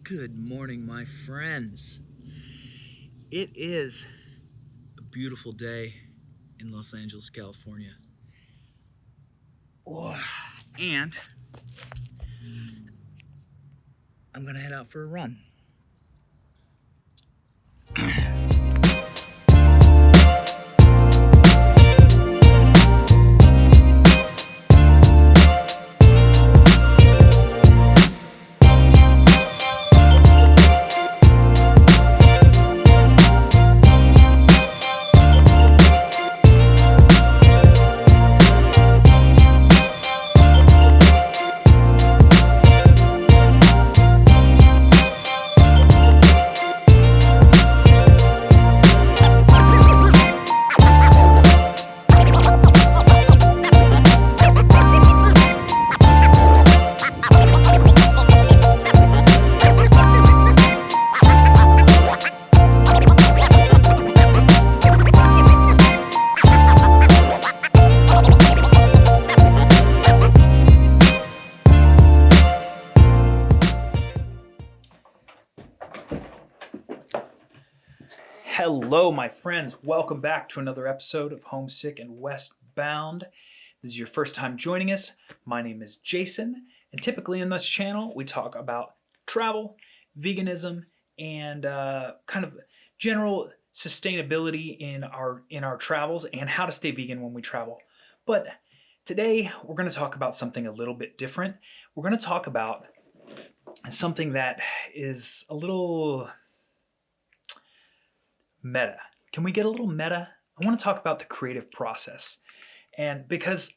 Good morning, my friends. It is a beautiful day in Los Angeles, California. Oh, and I'm going to head out for a run. Hello, my friends. Welcome back to another episode of Homesick and Westbound. This is your first time joining us. My name is Jason, and typically in this channel, we talk about travel, veganism, and kind of general sustainability in our travels and how to stay vegan when we travel. But today, we're going to talk about something a little bit different. We're going to talk about something that is a little meta. Can we get a little meta? I want to talk about the creative process. And because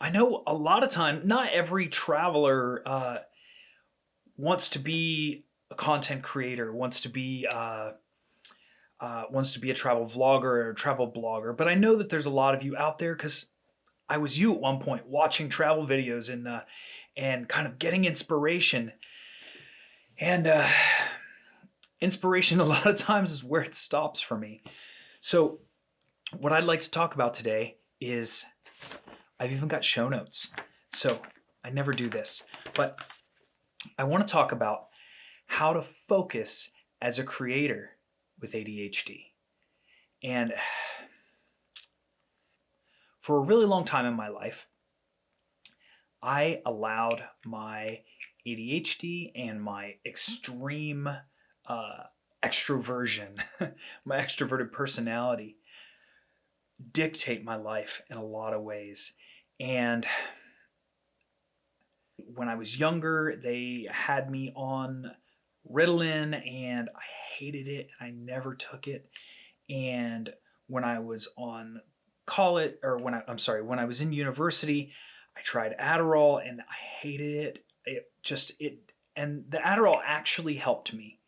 I know a lot of time, not every traveler wants to be a content creator, wants to be a travel vlogger or a travel blogger. But I know that there's a lot of you out there because I was you at one point watching travel videos and kind of getting inspiration. And inspiration a lot of times is where it stops for me. So what I'd like to talk about today is I've even got show notes. So I never do this, but I want to talk about how to focus as a creator with ADHD. And for a really long time in my life, I allowed my ADHD and my extreme extroversion, my extroverted personality, dictate my life in a lot of ways. And when I was younger, they had me on Ritalin and I hated it. I never took it. And when I was on college, or when I was in university, I tried Adderall and I hated it. And the Adderall actually helped me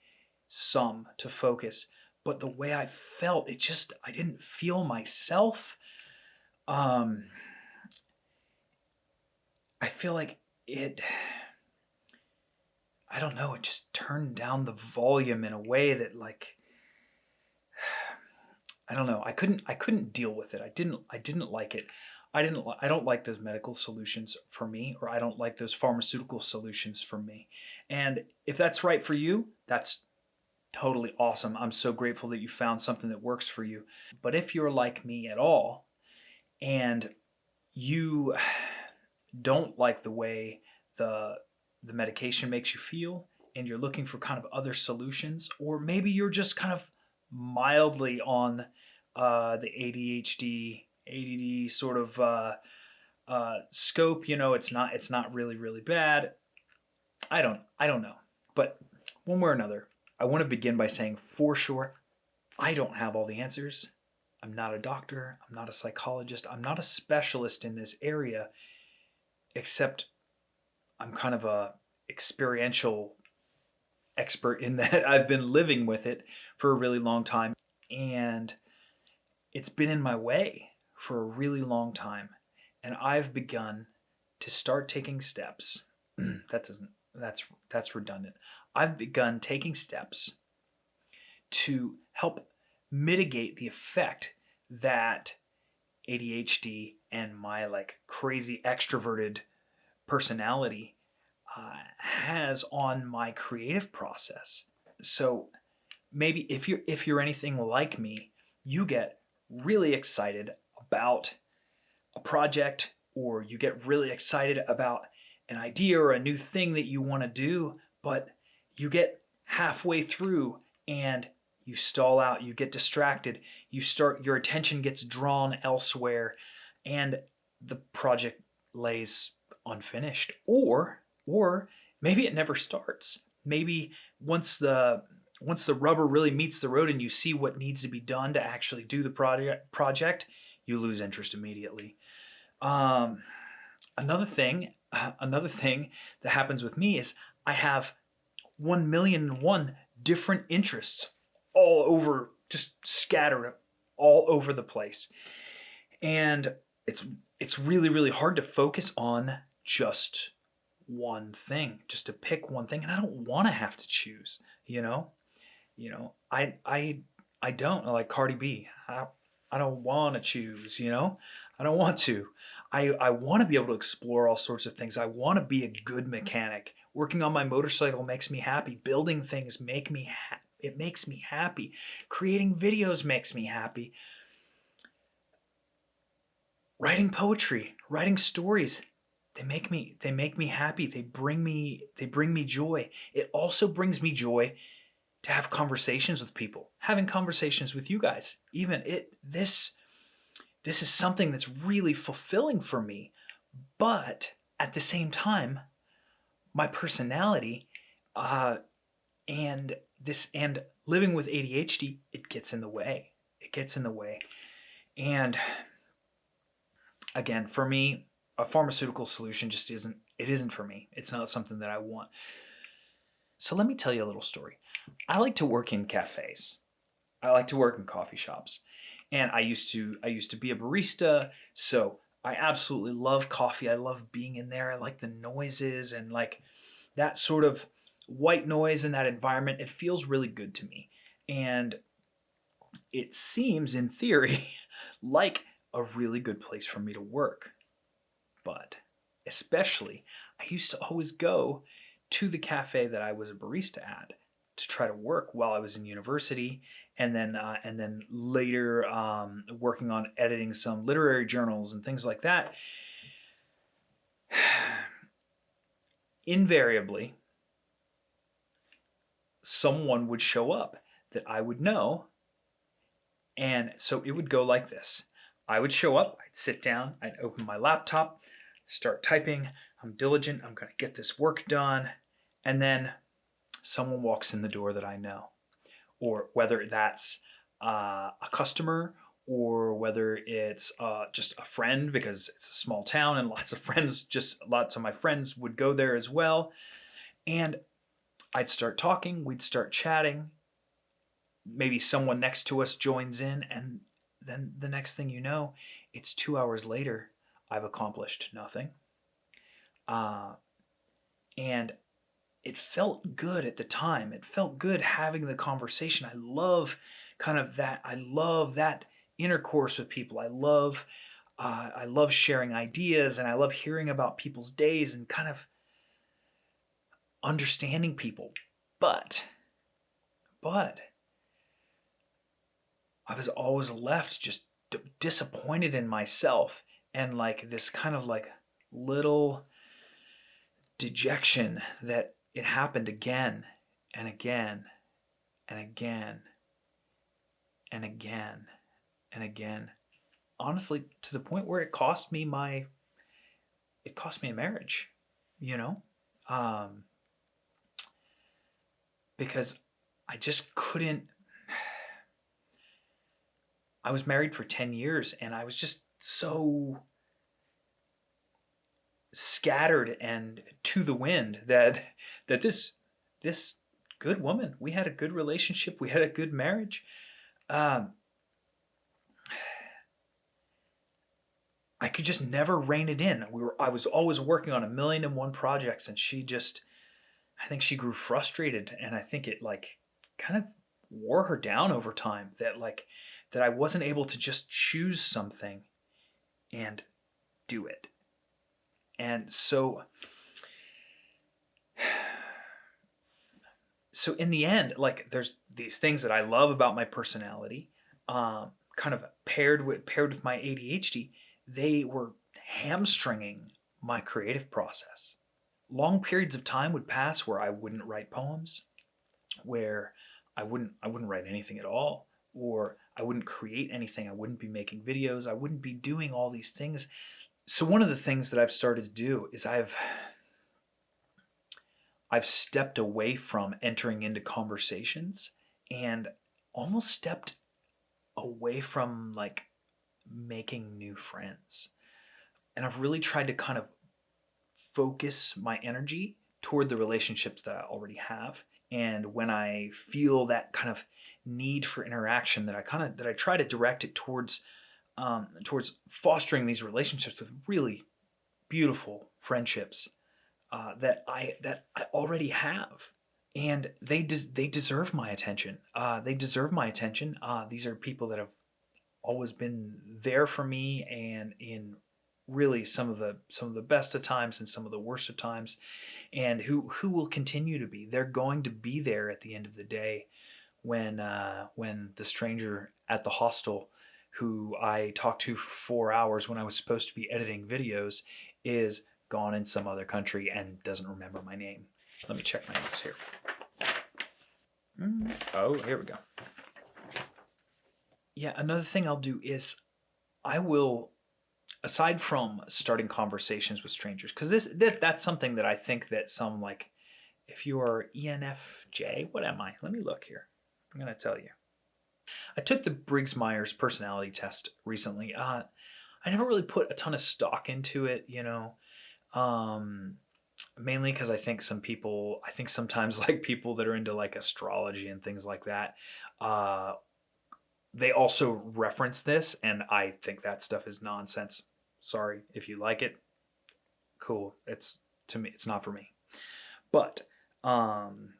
some to focus, but the way I felt, I didn't feel myself. I feel like I don't know, it just turned down the volume in a way that I don't know, I couldn't deal with it. I didn't like it. I don't like those medical solutions for me, or I don't like those pharmaceutical solutions for me. And if that's right for you, that's totally awesome. I'm so grateful that you found something that works for you. But if you're like me at all and you don't like the way the medication makes you feel and you're looking for kind of other solutions, or maybe you're just kind of mildly on the ADHD, ADD sort of scope, it's not really bad. I don't know. But one way or another, I want to begin by saying for sure, I don't have all the answers. I'm not a doctor. I'm not a psychologist. I'm not a specialist in this area, except I'm kind of a experiential expert in that I've been living with it for a really long time. And it's been in my way for a really long time. And I've begun to start taking steps. That's redundant. I've begun taking steps to help mitigate the effect that ADHD and my crazy extroverted personality has on my creative process. So maybe if you're anything like me, you get really excited about a project, or you get really excited about an idea or a new thing that you want to do, but you get halfway through and you stall out, you get distracted, your attention gets drawn elsewhere, and the project lays unfinished. Or maybe it never starts. Maybe once the once the rubber really meets the road and you see what needs to be done to actually do the project, you lose interest immediately. Um, another thing that happens with me is I have 1,000,001 different interests all over, just scattered all over the place, and it's it's really really hard to focus on just one thing, just to pick one thing, and I don't want to have to choose. You know, I don't like Cardi B. I don't want to choose. I don't want to. I want to be able to explore all sorts of things. I want to be a good mechanic. Working on my motorcycle makes me happy. Building things it makes me happy. Creating videos makes me happy. Writing poetry, writing stories, they make me happy. They bring me joy. It also brings me joy to have conversations with people. Having conversations with you guys. Even it this is something that's really fulfilling for me. But at the same time, my personality, uh, and living with ADHD, it gets in the way. It gets in the way. And again, for me, a pharmaceutical solution just isn't for me. It's not something that I want. So let me tell you a little story. I like to work in cafes. I like to work in coffee shops. And I used to be a barista, so I absolutely love coffee. I love being in there. I like the noises and like that sort of white noise in that environment. It feels really good to me. And it seems in theory like a really good place for me to work. But especially, I used to always go to the cafe that I was a barista at to try to work while I was in university, and then later working on editing some literary journals and things like that. Invariably, someone would show up that I would know, and so it would go like this. I would show up, I'd sit down, I'd open my laptop, start typing. I'm diligent, I'm going to get this work done. And then someone walks in the door that I know. Or whether that's a customer, or whether it's just a friend, because it's a small town and lots of my friends would go there as well. And I'd start talking, we'd start chatting. Maybe someone next to us joins in, and then the next thing you know, it's 2 hours later. I've accomplished nothing. Uh, and it felt good at the time. It felt good having the conversation. I love that intercourse with people. I love sharing ideas, and I love hearing about people's days and kind of understanding people. But I was always left just disappointed in myself, and like this kind of like little dejection that it happened again and again and again and again and again. Honestly, to the point where it cost me a marriage, you know, um, because I just couldn't. I was married for 10 years, and I was just so scattered and to the wind that this good woman, we had a good relationship, we had a good marriage. Um, I could just never rein it in. I was always working on 1,000,001 projects, and I think she grew frustrated, and I think it like kind of wore her down over time, that I wasn't able to just choose something and do it. And so so in the end, like there's these things that I love about my personality, kind of paired with my ADHD. They were hamstringing my creative process. Long periods of time would pass where I wouldn't write poems, where I wouldn't write anything at all, or I wouldn't create anything. I wouldn't be making videos. I wouldn't be doing all these things. So one of the things that I've started to do is I've stepped away from entering into conversations and almost stepped away from like making new friends. And I've really tried to kind of focus my energy toward the relationships that I already have. And when I feel that kind of need for interaction, that I try to direct it towards fostering these relationships with really beautiful friendships that I already have, and they deserve my attention. They deserve my attention. These are people that have always been there for me, and in really some of the best of times and some of the worst of times, and who will continue to be. They're going to be there at the end of the day when the stranger at the hostel who I talked to for 4 hours when I was supposed to be editing videos is gone in some other country and doesn't remember my name. Let me check my notes here. Oh, here we go. Yeah, another thing I'll do is I will, aside from starting conversations with strangers, because that's something that I think that some, like, if you are ENFJ, what am I? Let me look here. I'm gonna tell you. I took the Briggs-Myers personality test recently. I never really put a ton of stock into it, um, mainly because I think sometimes like people that are into like astrology and things like that, uh, they also reference this, and I think that stuff is nonsense. Sorry if you like it, cool. It's to me, it's not for me. But um,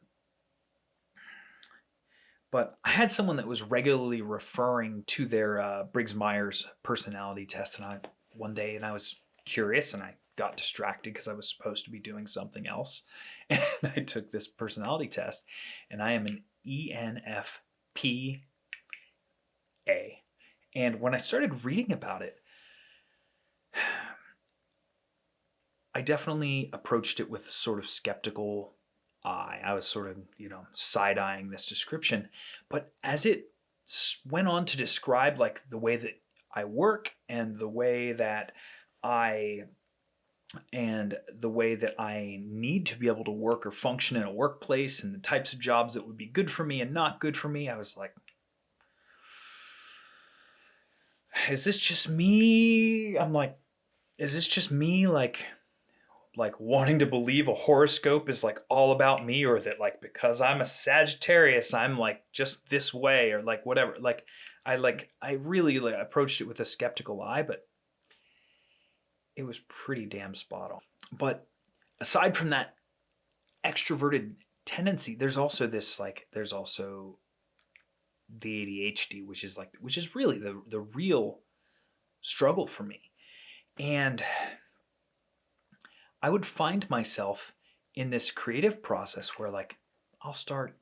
but I had someone that was regularly referring to their Briggs Myers personality test, and one day, and I was curious, and I got distracted because I was supposed to be doing something else, and I took this personality test, and I am an ENFP-A. And when I started reading about it, I definitely approached it with a sort of skeptical eye. I was sort of, side eyeing this description. But as it went on to describe like the way that I work and I the way that I need to be able to work or function in a workplace and the types of jobs that would be good for me and not good for me, I was like, is this just me? I'm like, is this just me like wanting to believe a horoscope is like all about me, or that like because I'm a Sagittarius I'm like just this way, or like whatever. I really like approached it with a skeptical eye, but it was pretty damn spot on. But aside from that extroverted tendency, there's also the ADHD, which is really the real struggle for me. And I would find myself in this creative process where like I'll start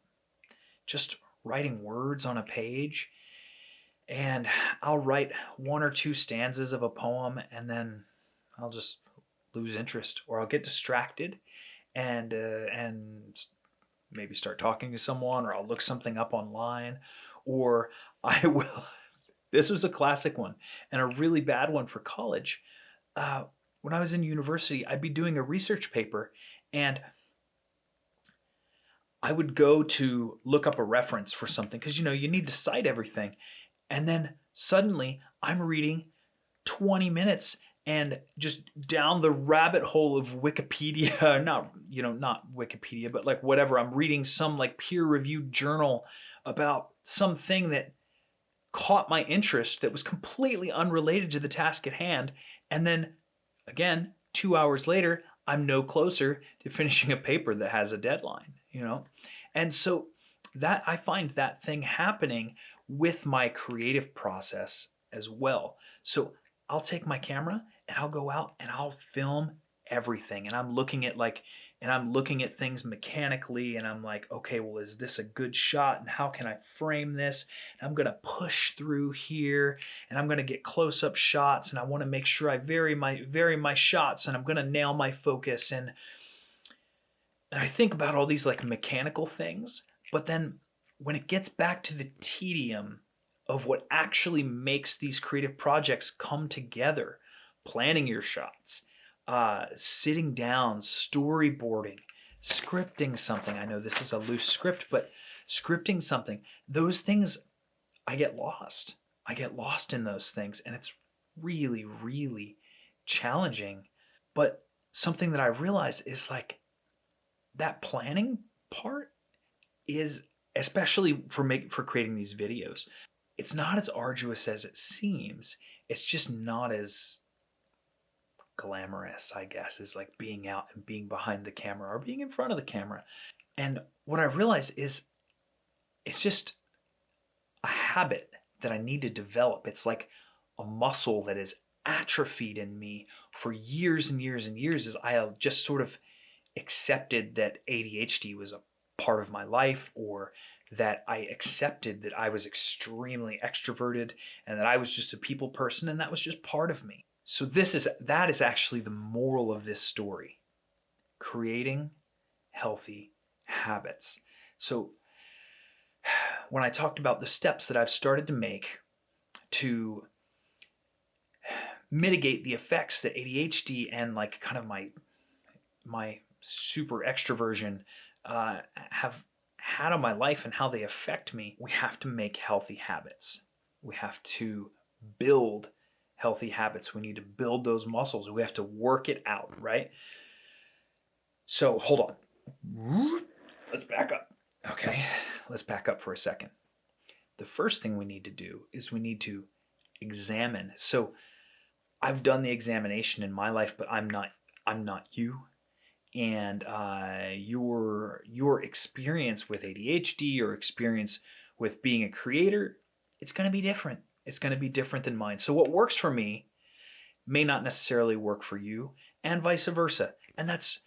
just writing words on a page, and I'll write one or two stanzas of a poem, and then I'll just lose interest, or I'll get distracted and maybe start talking to someone, or I'll look something up online, or I will. This was a classic one and a really bad one for college. Uh, when I was in university, I'd be doing a research paper, and I would go to look up a reference for something because you need to cite everything. And then suddenly I'm reading 20 minutes and just down the rabbit hole of Wikipedia, not Wikipedia, but like whatever. I'm reading some like peer reviewed journal about something that caught my interest that was completely unrelated to the task at hand. And then again, 2 hours later, I'm no closer to finishing a paper that has a deadline. And so that I find that thing happening with my creative process as well. So I'll take my camera and I'll go out and I'll film everything. And I'm looking at like and I'm looking at things mechanically, and I'm like, okay, well, is this a good shot, and how can I frame this? And I'm going to push through here, and I'm going to get close-up shots, and I want to make sure I vary my shots, and I'm going to nail my focus. And I think about all these like mechanical things, but then when it gets back to the tedium of what actually makes these creative projects come together, planning your shots, sitting down, storyboarding, scripting something. I know this is a loose script, but scripting something, those things, I get lost. I get lost in those things, and it's really, really challenging. But something that I realize is like that planning part is, especially for creating these videos, it's not as arduous as it seems. It's just not as glamorous, I guess, as like being out and being behind the camera or being in front of the camera. And what I realize is it's just a habit that I need to develop. It's like a muscle that is atrophied in me for years and years and years, as I have just sort of accepted that ADHD was a part of my life, or that I accepted that I was extremely extroverted and that I was just a people person, and that was just part of me. So that is actually the moral of this story: creating healthy habits. So when I talked about the steps that I've started to make to mitigate the effects that ADHD and like kind of my super extroversion have had on my life and how they affect me, we have to make healthy habits. We have to build healthy habits. We need to build those muscles. We have to work it out, right? So hold on. Let's back up. Okay, let's back up for a second. The first thing we need to do is we need to examine. So I've done the examination in my life, but I'm not you. And your experience with ADHD or experience with being a creator, it's going to be different. It's going to be different than mine. So what works for me may not necessarily work for you, and vice versa. And that's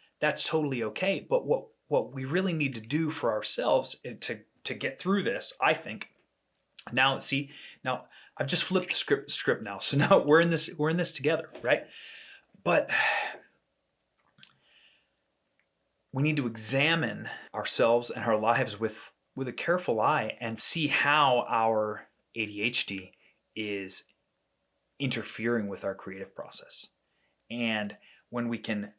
totally okay. But what we really need to do for ourselves to get through this, I think. Now I've just flipped the script now. So now we're in this together, right? But we need to examine ourselves and our lives with a careful eye and see how our ADHD is interfering with our creative process. And when we can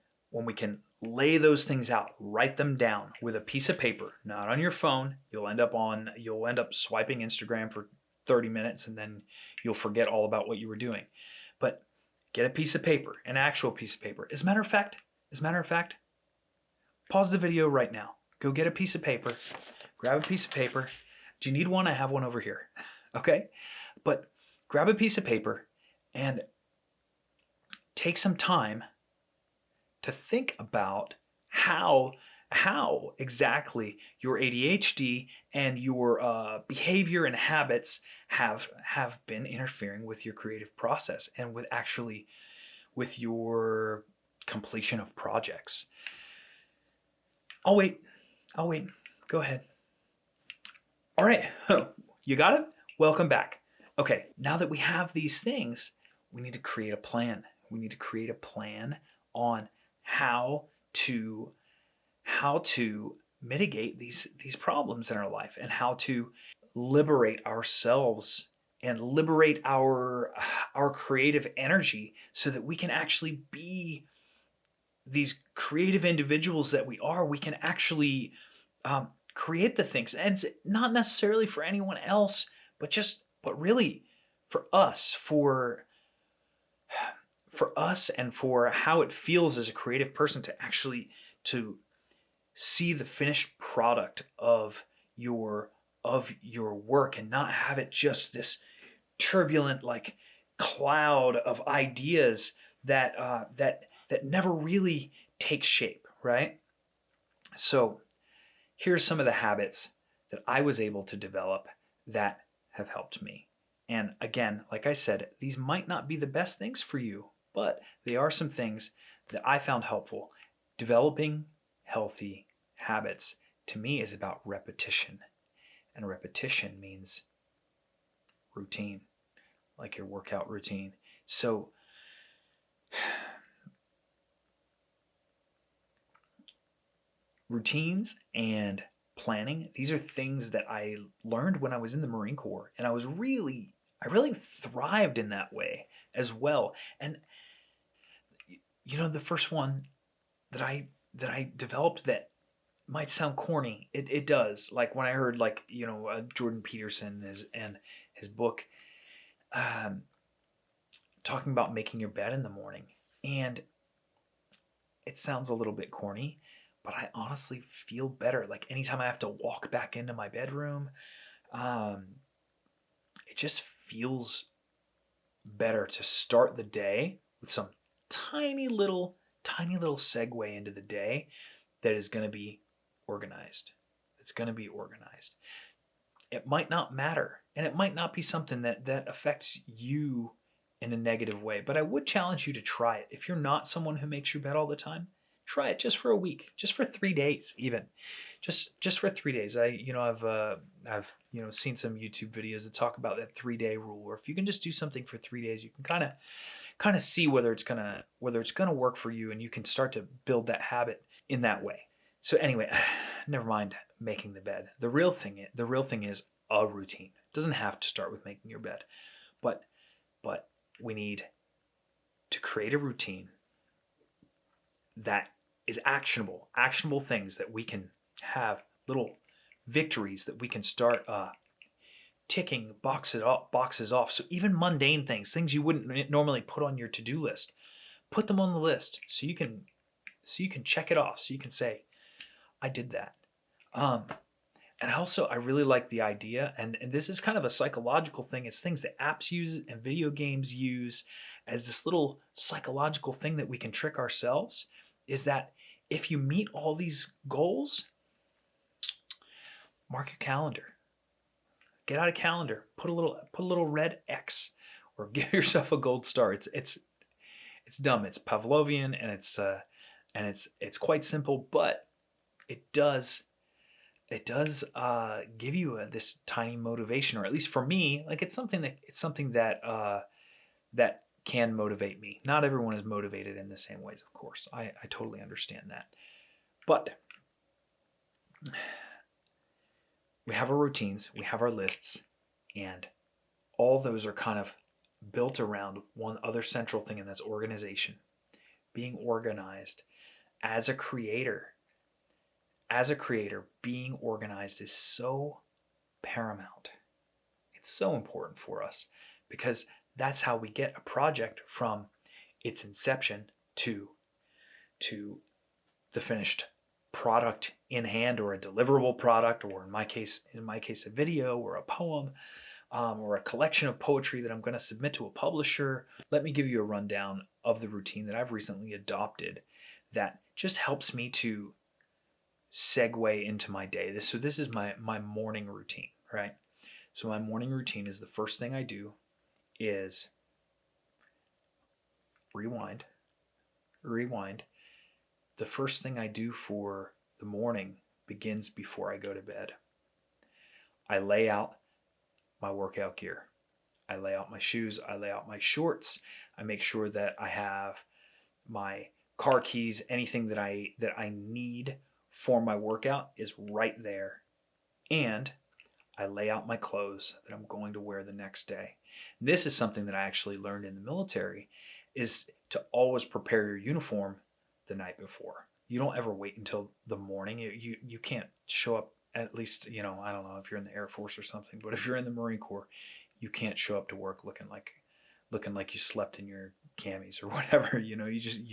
lay those things out, write them down with a piece of paper, not on your phone. You'll end up swiping Instagram for 30 minutes, and then you'll forget all about what you were doing. But get a piece of paper, an actual piece of paper. As a matter of fact, pause the video right now. Go get a piece of paper. Grab a piece of paper. Do you need one? I have one over here. Okay? But grab a piece of paper and take some time to think about how exactly your ADHD and your behavior and habits have been interfering with your creative process and with your completion of projects. I'll wait. Go ahead. All right. You got it? Welcome back. Okay, now that we have these things, we need to create a plan. We need to create a plan on how to mitigate these problems in our life, and how to liberate ourselves and liberate our creative energy so that we can actually be these creative individuals that we are. We can actually create the things, and it's not necessarily for anyone else, but really for us, for us, and for how it feels as a creative person to see the finished product of your work, and not have it just this turbulent like cloud of ideas that never really take shape, right? So here's some of the habits that I was able to develop that have helped me. And again, like I said, these might not be the best things for you, but they are some things that I found helpful developing healthy habits to me is about repetition. And repetition means routine, like your workout routine. So routines and planning, these are things that I learned when I was in the Marine Corps, and I really thrived in that way as well. And the first one that I developed that might sound corny. It does. Like when I heard Jordan Peterson and his book um, talking about making your bed in the morning, and it sounds a little bit corny, but I honestly feel better. Like anytime I have to walk back into my bedroom, um, it just feels better to start the day with some tiny little segue into the day that is going to be organized. It's going to be organized. It might not matter, and it might not be something that affects you in a negative way, but I would challenge you to try it. If you're not someone who makes your bed all the time, try it just for a week, just for 3 days even. Just for 3 days. I've seen some YouTube videos that talk about that 3-day rule, or if you can just do something for 3 days, you can kind of see whether it's gonna work for you, and you can start to build that habit in that way. So anyway, never mind making the bed. The real thing is a routine. It doesn't have to start with making your bed, but we need to create a routine that is actionable things that we can have, little victories that we can start ticking boxes off. So even mundane things you wouldn't normally put on your to-do list, put them on the list so you can check it off. So you can say, I did that. And also, I really like the idea, and this is kind of a psychological thing. It's things that apps use and video games use as this little psychological thing that we can trick ourselves, is that if you meet all these goals, mark your calendar. Get out a calendar, put a little red X, or give yourself a gold star. It's dumb. It's Pavlovian, and it's quite simple, but it does give you this tiny motivation, or at least for me, like it's something that can motivate me. Not everyone is motivated in the same ways, of course. I totally understand that, but we have our routines, we have our lists, and all those are kind of built around one other central thing, and that's organization. Being organized as a creator. Being organized is so paramount. It's so important for us because that's how we get a project from its inception to the finished product in hand, or a deliverable product, or in my case a video or a poem, or a collection of poetry that I'm going to submit to a publisher. Let me give you a rundown of the routine that I've recently adopted that just helps me to segue into my day. This is my morning routine, right? So my morning routine is, the first thing I do is rewind. The first thing I do for the morning begins before I go to bed. I lay out my workout gear. I lay out my shoes. I lay out my shorts. I make sure that I have my car keys, anything that I need for my workout is right there. And I lay out my clothes that I'm going to wear the next day. And this is something that I actually learned in the military, is to always prepare your uniform the night before. You don't ever wait until the morning. You can't show up, at least, I don't know if you're in the Air Force or something, but if you're in the Marine Corps, you can't show up to work looking like you slept in your camis or whatever. You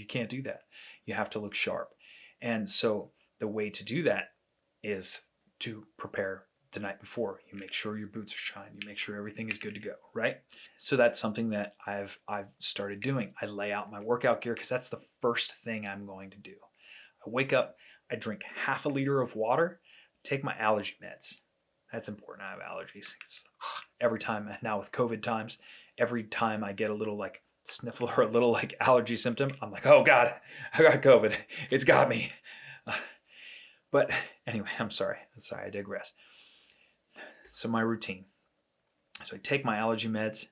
can't do that. You have to look sharp. And so the way to do that is to prepare the night before. You make sure your boots are shined. You make sure everything is good to go, right? So that's something that I've started doing. I lay out my workout gear because that's the first thing I'm going to do. I wake up, I drink half a liter of water, take my allergy meds. That's important. I have allergies. Every time now with COVID times, every time I get a little like sniffle or a little like allergy symptom, I'm like, oh God, I got COVID. It's got me. But anyway, I'm sorry, I digress. So my routine. So I take my allergy meds.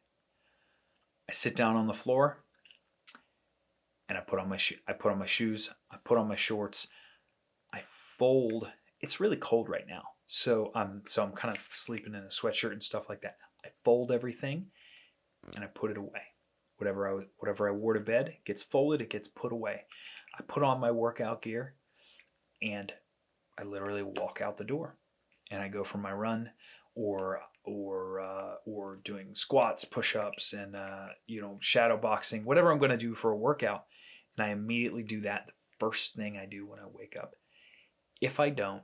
I sit down on the floor, and I put on my shoes. I put on my shorts. I fold. It's really cold right now, so I'm kind of sleeping in a sweatshirt and stuff like that. I fold everything and I put it away. Whatever I wore to bed gets folded. It gets put away. I put on my workout gear and I literally walk out the door, and I go for my run, or doing squats, push-ups, and shadow boxing, whatever I'm going to do for a workout, and I immediately do that the first thing I do when I wake up. If I don't,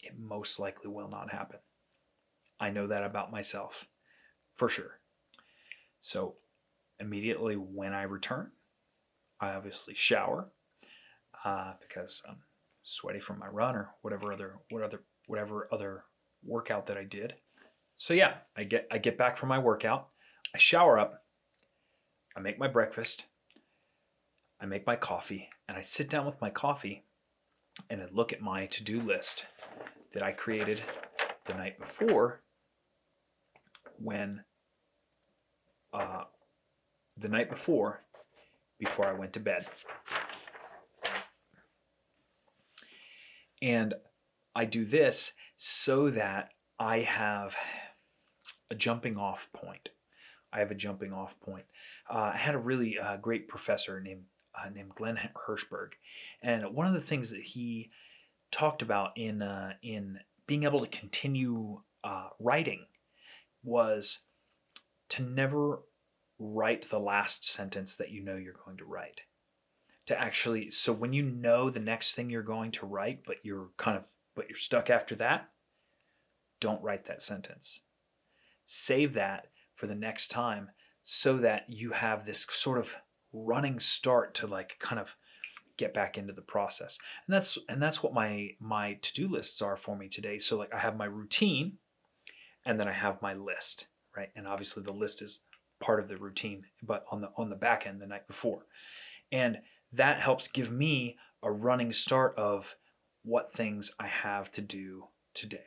it most likely will not happen. I know that about myself for sure. So immediately when I return, I obviously shower because I'm sweaty from my run or whatever other workout that I did. So yeah, I get back from my workout, I shower up, I make my breakfast, I make my coffee, and I sit down with my coffee and I look at my to-do list that I created the night before when the night before I went to bed. And I do this so that I have a jumping off point. I had a really great professor named Glenn Hirschberg, and one of the things that he talked about in being able to continue writing was to never write the last sentence that you know you're going to write. So when you know the next thing you're going to write, but you're stuck after that, don't write that sentence. Save that for the next time so that you have this sort of running start to kind of get back into the process. And that's what my to-do lists are for me today. So I have my routine and then I have my list, right? And obviously the list is part of the routine, but on the back end the night before. And that helps give me a running start of what things I have to do today.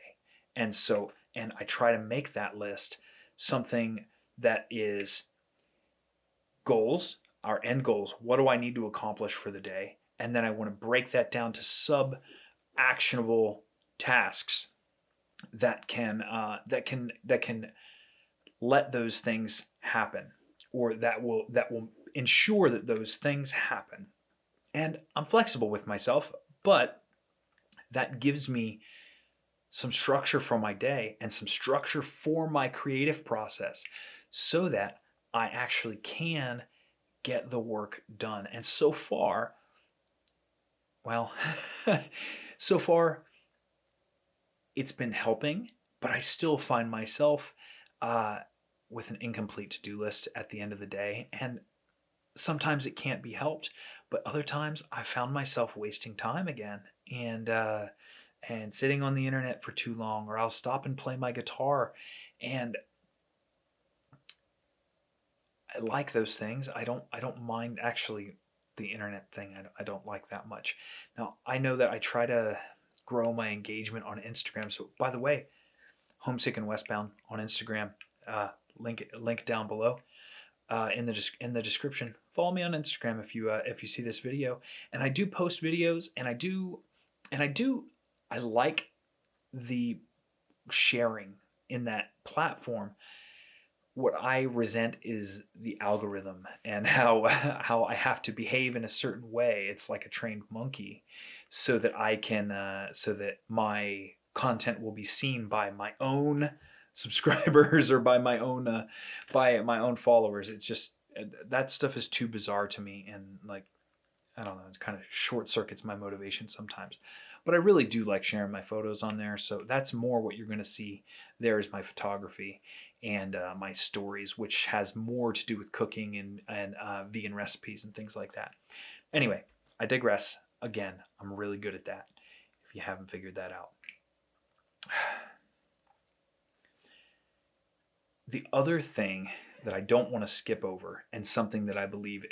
And I try to make that list something that is goals, our end goals. What do I need to accomplish for the day? And then I want to break that down to sub actionable tasks that can let those things happen, or that will ensure that those things happen. And I'm flexible with myself, but that gives me some structure for my day and some structure for my creative process so that I actually can get the work done. And so far, well, so far it's been helping, but I still find myself with an incomplete to-do list at the end of the day. And sometimes it can't be helped, but other times I found myself wasting time again and sitting on the internet for too long, or I'll stop and play my guitar. And I like those things. I don't mind actually the internet thing. I don't like that much. Now, I know that I try to grow my engagement on Instagram. So by the way, Homesick and Westbound on Instagram, link down below. In the description. Follow me on Instagram if you see this video. And I do post videos, and I like the sharing in that platform. What I resent is the algorithm and how I have to behave in a certain way. It's like a trained monkey, so that so that my content will be seen by my own subscribers or by my own followers. It's just that stuff is too bizarre to me, and I don't know, it kind of short circuits my motivation sometimes. But I really do like sharing my photos on there, so that's more what you're going to see. There is my photography and my stories, which has more to do with cooking and vegan recipes and things like that. Anyway, I digress. Again, I'm really good at that, if you haven't figured that out. The other thing that I don't want to skip over, and something that I believe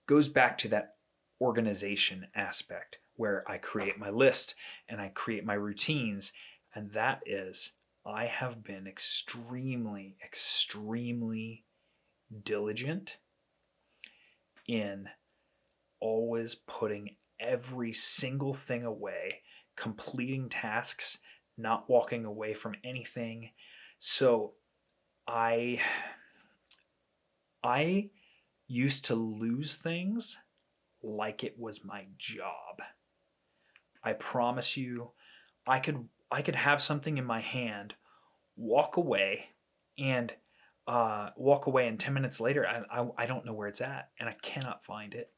goes back to that organization aspect. where I create my list and I create my routines. And that is, I have been extremely, extremely diligent in always putting every single thing away, completing tasks, not walking away from anything. So I I used to lose things like it was my job. I promise you, I could have something in my hand, walk away, and walk away, and 10 minutes later, I don't know where it's at, and I cannot find it.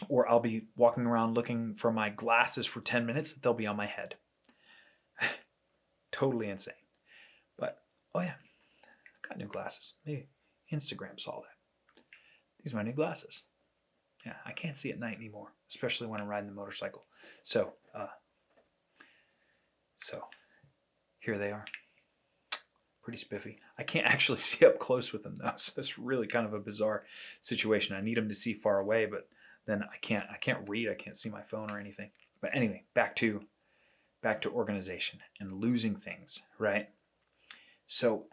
Or I'll be walking around looking for my glasses for 10 minutes; they'll be on my head. Totally insane. But oh yeah, got new glasses. Maybe Instagram saw that. These are my new glasses. Yeah, I can't see at night anymore, especially when I'm riding the motorcycle. So, so here they are. Pretty spiffy. I can't actually see up close with them though, so it's really kind of a bizarre situation. I need them to see far away, but then I can't. I can't read. I can't see my phone or anything. But anyway, back to organization and losing things. Right. So,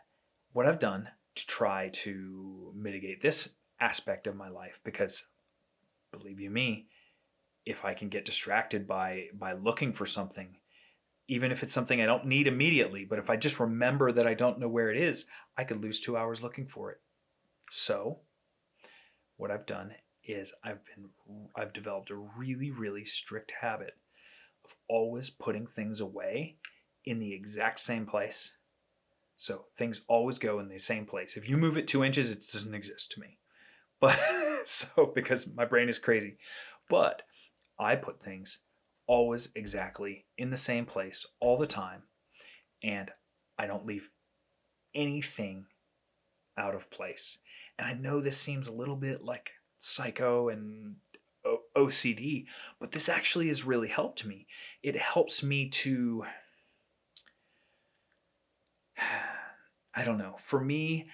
what I've done to try to mitigate this aspect of my life, because believe you me, if I can get distracted by looking for something, even if it's something I don't need immediately, but if I just remember that I don't know where it is, I could lose 2 hours looking for it. So what I've done is I've developed a really, really strict habit of always putting things away in the exact same place. So things always go in the same place. If you move it 2 inches, it doesn't exist to me. But so because my brain is crazy. But I put things always exactly in the same place all the time, and I don't leave anything out of place. And I know this seems a little bit like psycho and OCD, but this actually has really helped me. It helps me to, I don't know, for me,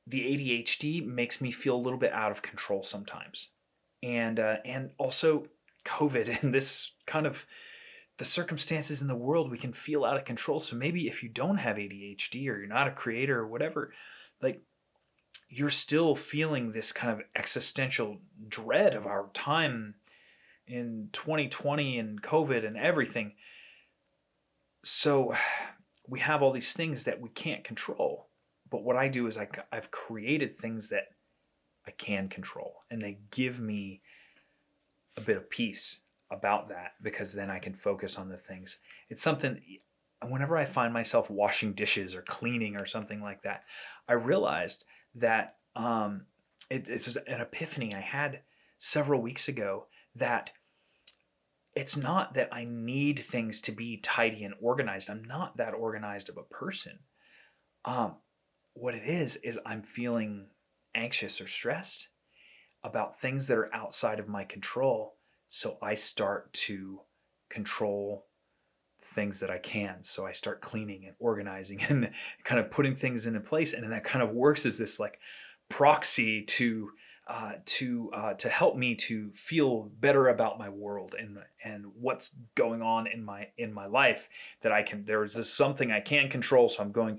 the ADHD makes me feel a little bit out of control sometimes. And also COVID and this kind of the circumstances in the world, we can feel out of control. So maybe if you don't have ADHD or you're not a creator or whatever, like you're still feeling this kind of existential dread of our time in 2020 and COVID and everything. So we have all these things that we can't control. But what I do is I've created things that I can control, and they give me a bit of peace about that because then I can focus on the things. It's something, whenever I find myself washing dishes or cleaning or something like that, I realized that it's just an epiphany I had several weeks ago that it's not that I need things to be tidy and organized. I'm not that organized of a person. Um, what it is I'm feeling anxious or stressed about things that are outside of my control. So I start to control things that I can. So I start cleaning and organizing and kind of putting things into place. And then that kind of works as this like proxy to help me to feel better about my world and what's going on in my life that I can. There's this something I can control, so I'm going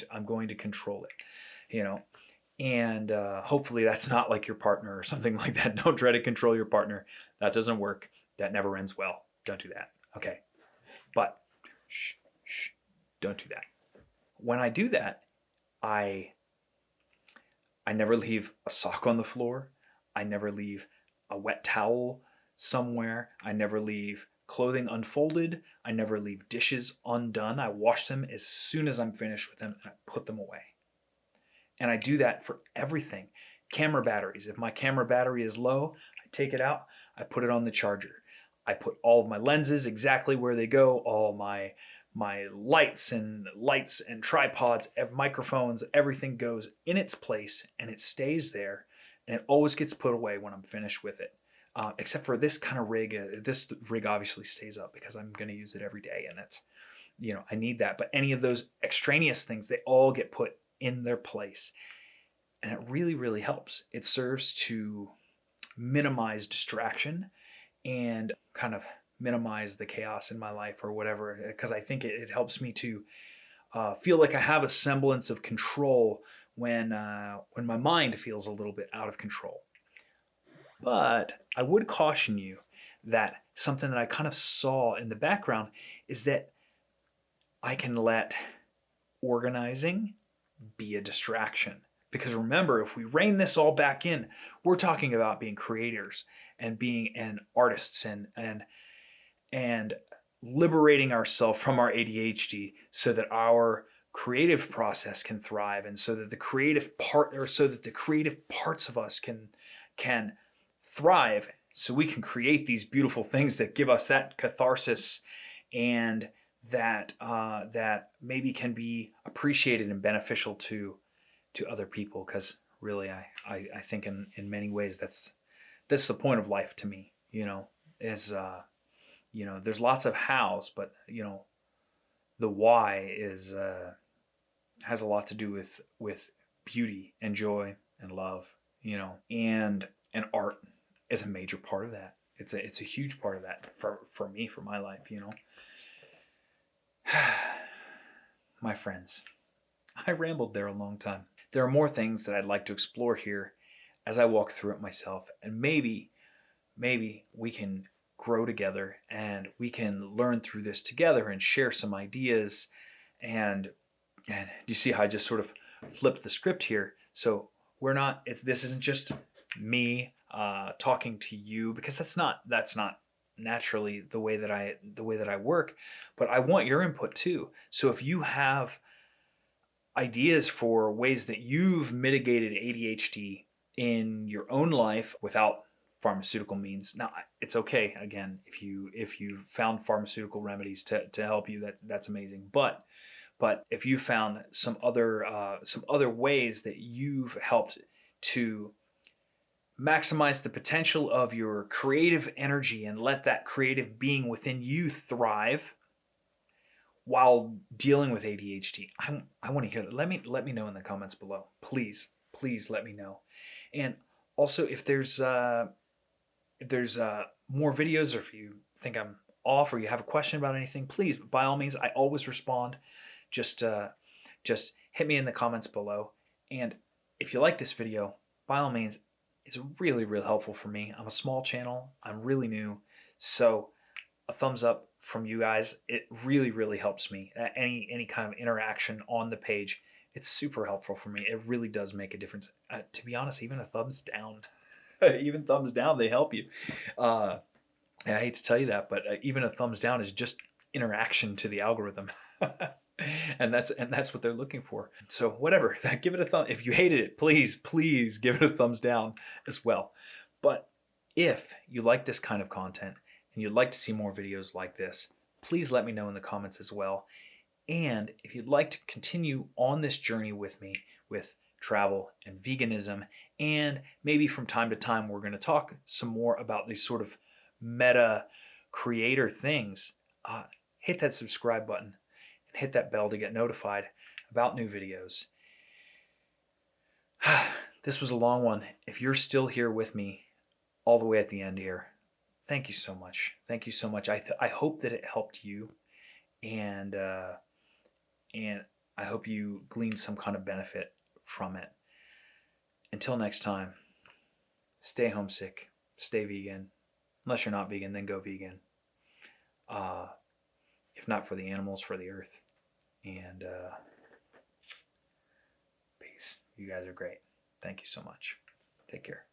to control it. You know, and hopefully that's not like your partner or something like that. Don't try to control your partner. That doesn't work. That never ends well. Don't do that. Okay. But shh, shh, don't do that. When I do that, I I never leave a sock on the floor. I never leave a wet towel somewhere. I never leave clothing unfolded. I never leave dishes undone. I wash them as soon as I'm finished with them and I put them away. And I do that for everything. Camera batteries. If my camera battery is low, I take it out, I put it on the charger. I put all of my lenses exactly where they go, all my lights and tripods, microphones, everything goes in its place and it stays there, and it always gets put away when I'm finished with it. Except for this kind of rig. This rig obviously stays up because I'm going to use it every day, and that's, I need that. But any of those extraneous things, they all get put in their place, and it really, really helps. It serves to minimize distraction and kind of minimize the chaos in my life or whatever, because I think it helps me to feel like I have a semblance of control when my mind feels a little bit out of control. But I would caution you that something that I kind of saw in the background is that I can let organizing be a distraction. Because remember, if we rein this all back in, we're talking about being creators and being artists and liberating ourselves from our ADHD so that our creative process can thrive, and so that the creative parts of us can thrive, so we can create these beautiful things that give us that catharsis, and that maybe can be appreciated and beneficial to other people. Because really, I think in many ways that's the point of life to me. Is there's lots of hows, but the why is has a lot to do with beauty and joy and love. And art is a major part of that. It's a huge part of that for me, for my life. My friends, I rambled there a long time. There are more things that I'd like to explore here as I walk through it myself, and maybe we can grow together and we can learn through this together and share some ideas. And you see how I just sort of flipped the script here. So this isn't just me talking to you, because that's not naturally the way that I work. But I want your input too. So if you have ideas for ways that you've mitigated ADHD in your own life without pharmaceutical means. Now, it's okay, again, if you found pharmaceutical remedies to help you, that's amazing. But if you found some other ways that you've helped to maximize the potential of your creative energy and let that creative being within you thrive while dealing with ADHD, I want to hear that. Let me know in the comments below. Please let me know. And also, if there's more videos, or if you think I'm off, or you have a question about anything, please, by all means, I always respond. Just hit me in the comments below. And if you like this video, by all means, it's really helpful for me. I'm a small channel. I'm really new. So a thumbs up from you guys, it really helps me. Any kind of interaction on the page, it's super helpful for me. It really does make a difference. To be honest, even a thumbs down, even thumbs down, they help you. I hate to tell you that, but even a thumbs down is just interaction to the algorithm. and that's what they're looking for. So whatever, give it a thumb. If you hated it, please give it a thumbs down as well. But if you like this kind of content and you'd like to see more videos like this, please let me know in the comments as well. And if you'd like to continue on this journey with me with travel and veganism, and maybe from time to time we're going to talk some more about these sort of meta creator things, hit that subscribe button and hit that bell to get notified about new videos. This was a long one. If you're still here with me all the way at the end here, thank you so much. Thank you so much. I hope that it helped you, and I hope you gleaned some kind of benefit from it. Until next time, stay homesick, stay vegan. Unless you're not vegan, then go vegan. If not for the animals, for the earth. And peace. You guys are great. Thank you so much. Take care.